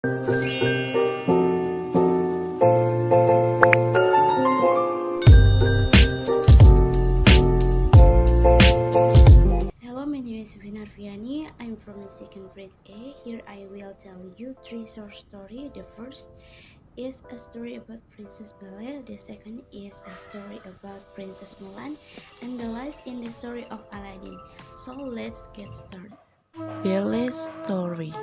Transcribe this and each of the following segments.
Hello, my name is Vina Arviani. I'm from the second grade A. Here I will tell you three short stories. The first is a story about Princess Belle. The second is a story about Princess Mulan. And the last in the story of Aladdin. So let's get started. Belle's story.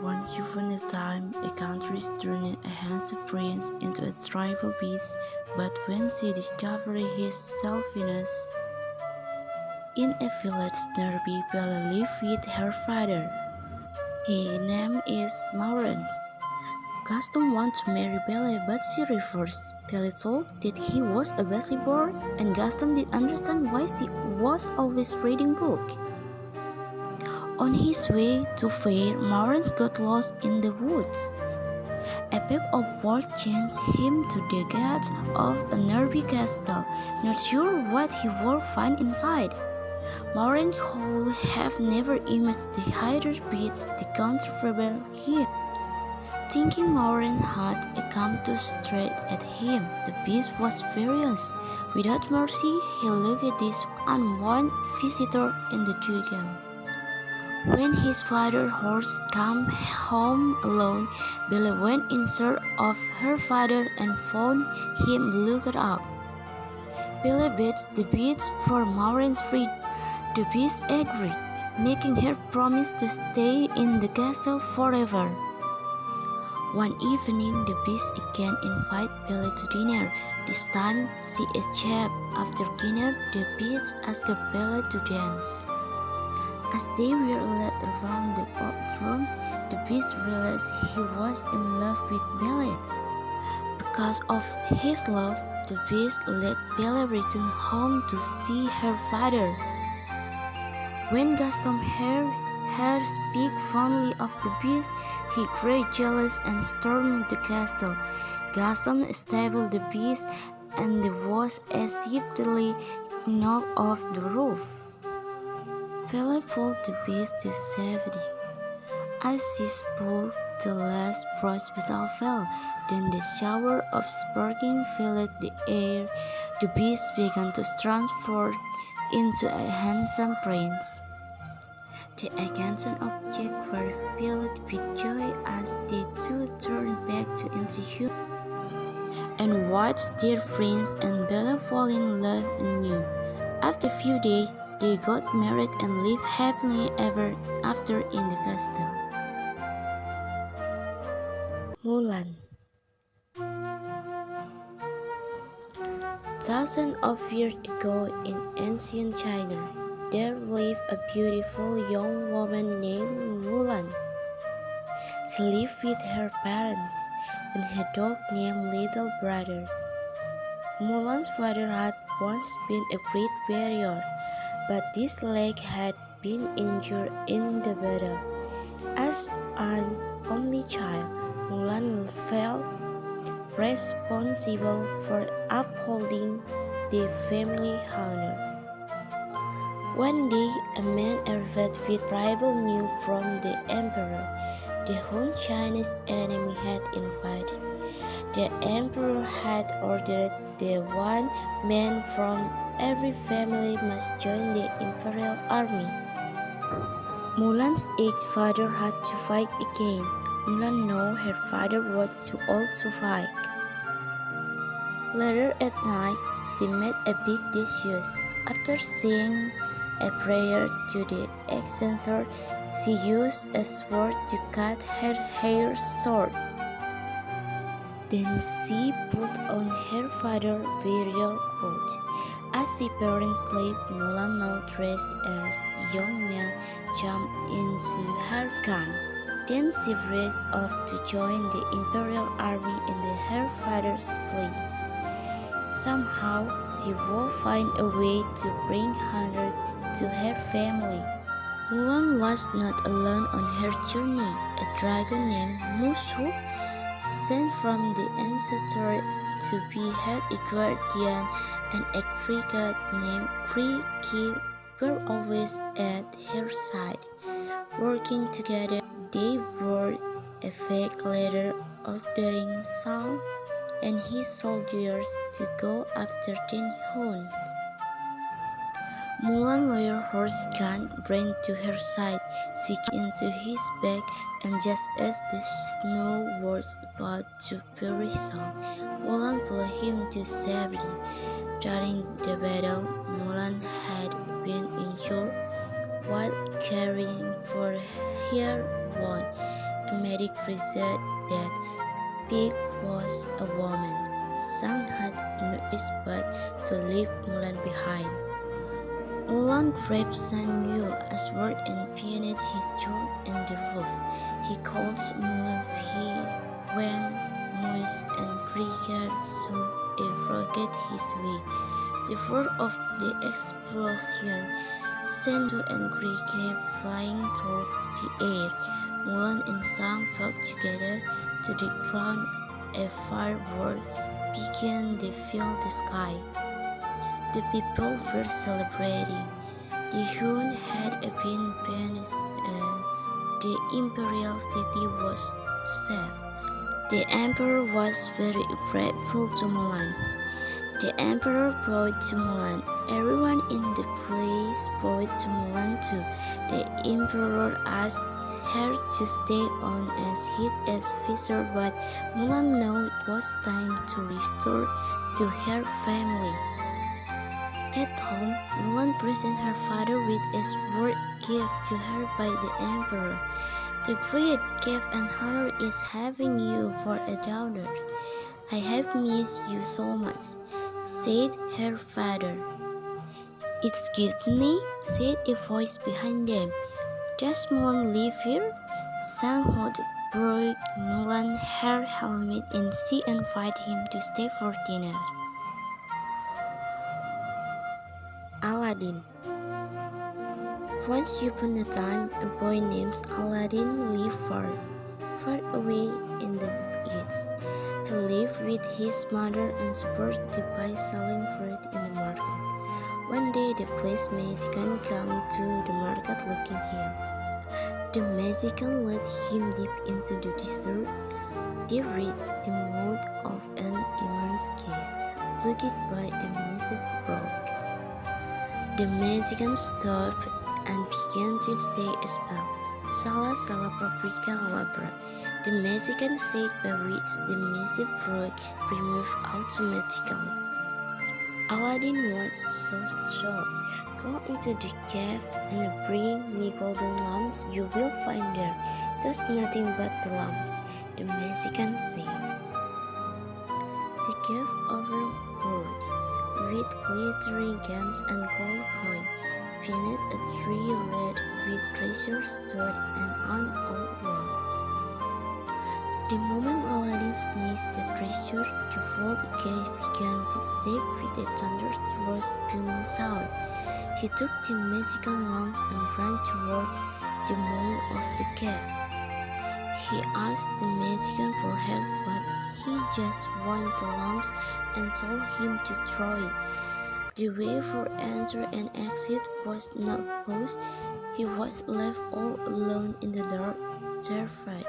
Once upon a time, a country turned a handsome prince into a tribal beast, but when she discovered his selfishness, in a village nearby, Belle lived with her father. His name is Maureen. Gaston wanted to marry Belle, but she refused. Belle told that he was a bastard boy, and Gaston didn't understand why she was always reading books. On his way to fair, Maureen got lost in the woods. A pack of wolves chased him to the gates of a nearby castle, not sure what he would find inside. Maureen could have never imagined the hideous beasts the country rebel him. Thinking Maureen had come to strike at him, the beast was furious. Without mercy, he looked at this unwanted visitor in the dragon. When his father's horse came home alone, Belle went in search of her father and found him locked up. Belle begged the beast for Maureen's freedom. The beast agreed, making her promise to stay in the castle forever. One evening, the beast again invited Belle to dinner. This time, she escaped. After dinner, the beast asked Belle to dance. As they were led around the ballroom, the beast realized he was in love with Belle. Because of his love, the beast let Belle return home to see her father. When Gaston heard her speak fondly of the beast, he grew jealous and stormed the castle. Gaston stabled the beast, and the walls abruptly knocked off the roof. Belle pulled the beast to safety. As she spoke, the last prospector fell. Then the shower of sparking filled the air. The beast began to transform into a handsome prince. The ancient objects were filled with joy as they too turned back into human and watched their prince and Belle fall in love anew. After a few days, they got married and lived happily ever after in the castle. Mulan. Thousands of years ago in ancient China, there lived a beautiful young woman named Mulan. She lived with her parents and her dog named Little Brother. Mulan's father had once been a great warrior, but this leg had been injured in the battle. As an only child, Mulan felt responsible for upholding the family honor. One day, a man arrived with tribal news from the emperor. The whole Chinese enemy had invaded. The emperor had ordered that one man from every family must join the imperial army. Mulan's aged father had to fight again. Mulan knew her father was too old to fight. Later at night, she made a big dish. After saying a prayer to the ancestor, she used a sword to cut her hair short. Then she put on her father's burial clothes. As she parents sleep, Mulan, now dressed as a young man, jumped into her gun. Then she raced off to join the imperial army in her father's place. Somehow, she will find a way to bring honor to her family. Mulan was not alone on her journey. A dragon named Mushu, sent from the ancestor to be her guardian, and a cricket named Kriki were always at her side. Working together, They wore a fake leather ordering Saul and his soldiers to go after 10 hounds. Mulan lowered her gun, ran to her side, switched into his back, and just as the snow was about to bury Saul, Mulan pulled him to safety. During the battle, Mulan had been injured while caring for her wound. A medic reported that Pig was a woman. Sang had noticed but to leave Mulan behind. Mulan grabbed San Yu as word and pinned his jaw on the roof. He called He when moist and Krieger soon eroded his way. The force of the explosion sent Yu and Krieger flying through the air. Mulan and Sang fell together to the ground. A firework began to fill the sky. The people were celebrating. The Hun had been banished and the imperial city was saved. The emperor was very grateful to Mulan. The emperor bowed to Mulan. Everyone in the place bowed to Mulan too. The emperor asked her to stay on as head as officer, but Mulan knew it was time to restore to her family. At home, Mulan presented her father with a sword gift to her by the emperor. The great gift and honor is having you for a daughter. I have missed you so much, said her father. Excuse me, said a voice behind them. Does Mulan live here? Sang Ho brought Mulan her helmet and she invited him to stay for dinner. Aladdin. Once upon a time, a boy named Aladdin lived far away in the East. He lived with his mother and supported by selling fruit in the market. One day, the police magician came to the market looking him. The magician led him deep into the desert. They reached the mouth of an immense cave, blocked by a massive rock. The magician stopped and began to say a spell. Sala Sala Paprika Labra. The magician said by which the massive rock removed automatically. Aladdin was so shocked. Go into the cave and bring me golden lamps. You will find there. There's nothing but the lamps, the magician said. The cave overflowed with glittering gems and gold coins. Beneath a tree laid with treasures stood and on old walls. The moment Aladdin sneezed the treasure, the whole cave began to shake with a thunderous booming sound. He took the magical lamps and ran toward the mouth of the cave. He asked the magician for help, but he just wanted the lamps and told him to throw it. The way for entry and exit was not closed. He was left all alone in the dark, terrified.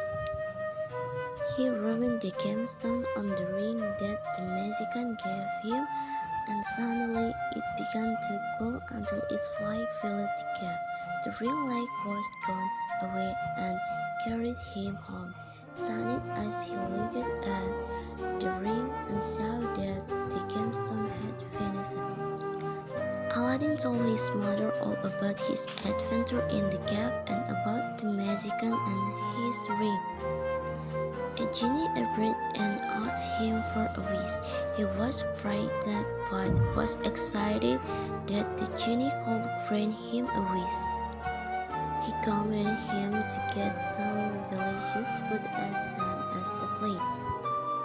He ruined the gemstone on the ring that the magician gave him, and suddenly it began to glow until its light filled the cave. The ring light was gone away and carried him home. Stunned as he looked at the ring and saw that the gemstone had vanished. Aladdin told his mother all about his adventure in the cave and about the magician and his ring. A genie appeared and asked him for a wish. He was frightened but was excited that the genie could grant him a wish. He commanded him to get some delicious food as soon as the plate.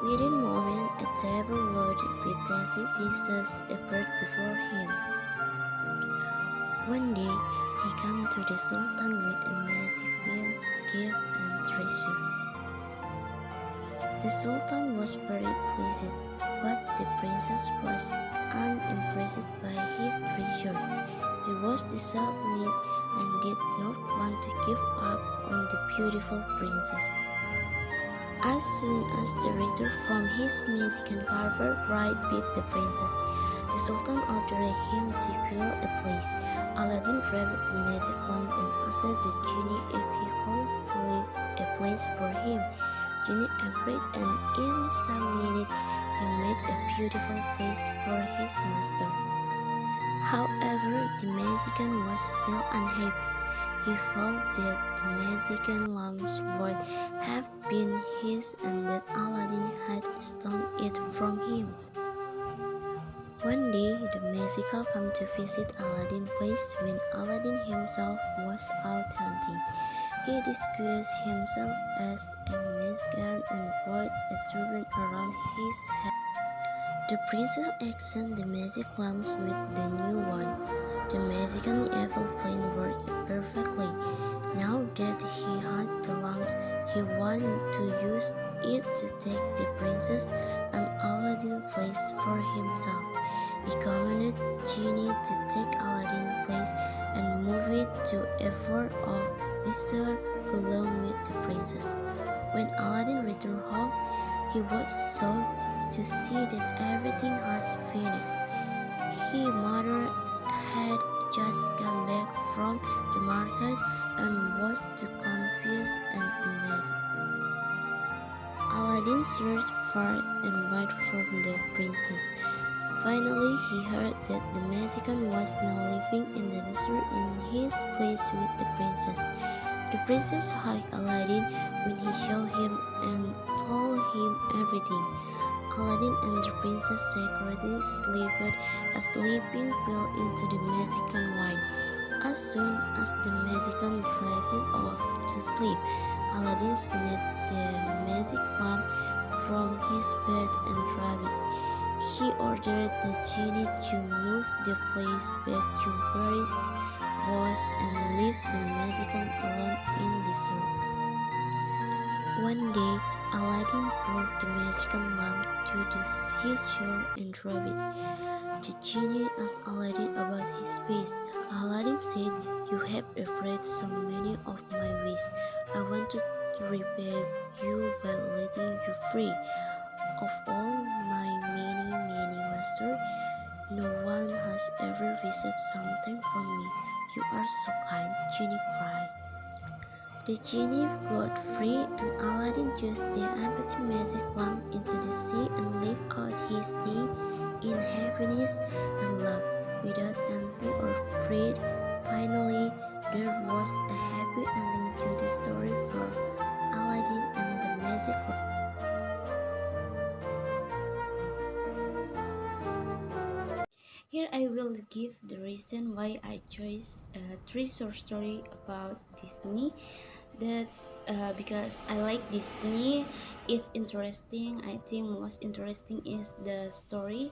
Within a moment, a table loaded with tasty dishes appeared before him. One day, he came to the Sultan with a massive gift and treasure. The Sultan was very pleased, but the princess was unimpressed by his treasure. He was disappointed and did not want to give up on the beautiful princess. As soon as the return from his Mexican carver ride beat the princess, the Sultan ordered him to build a place. Aladdin grabbed the magic lamp and asked the genie if he could build a place for him. Genie agreed, and in some minutes he made a beautiful place for his master. However, the magician was still unhappy. He felt that the magical lamps would have been his and that Aladdin had stolen it from him. One day, the magical came to visit Aladdin's place when Aladdin himself was out hunting. He disguised himself as a magician and wore a turban around his head. The princess exchanged the magic lamps with the new one. The magician's evil plan worked perfectly. Now that he had the lamps, he wanted to use it to take the princess and Aladdin's place for himself. He commanded Genie to take Aladdin's place and move it to a far off desert along with the princess. When Aladdin returned home, he was shocked to see that everything was finished. His mother had just come back from the market and was too confused and amazed. Aladdin searched far and wide for the princess. Finally, he heard that the magician was now living in the desert in his place with the princess. The princess hugged Aladdin when he showed him and told him everything. Aladdin and the princess secretly slipped a sleeping pill into the magical wine. As soon as the magician drifted off to sleep, Aladdin snatched the magic lamp from his bed and dropped it. He ordered the genie to move the place back to where it was and leave the magician alone in the desert. One day, Aladdin brought the magical lamp to the seashore and dropped it. The genie asked Aladdin about his wish. Aladdin said, "You have granted so many of my wishes. I want to repay you by letting you free. Of all my many masters, no one has ever visited something from me. You are so kind," Genie cried. The genie got free and Aladdin used the empty magic lamp into the sea and lived out his day in happiness and love, without envy or greed. Finally, there was a happy ending to the story for Aladdin and the magic lamp. Here I will give the reason why I chose a three short story about Disney. That's because I like Disney. It's interesting. I think most interesting is the story,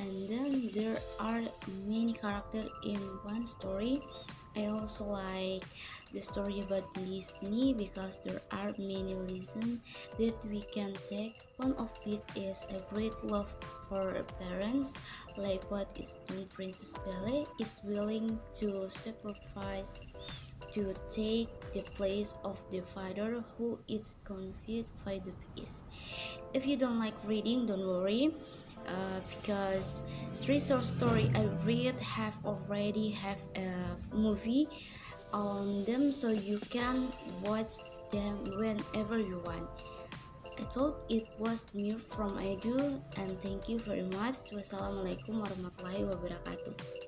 and then there are many characters in one story. I also like the story about Disney because there are many lessons that we can take. One of it is a great love for parents, like what is doing Princess Belle is willing to sacrifice to take the place of the father who is confused by the beast. If you don't like reading, don't worry, because three short story I read have already have a movie on them, so you can watch them whenever you want. I thought it was new from Edu, and thank you very much. Wassalamualaikum warahmatullahi wabarakatuh.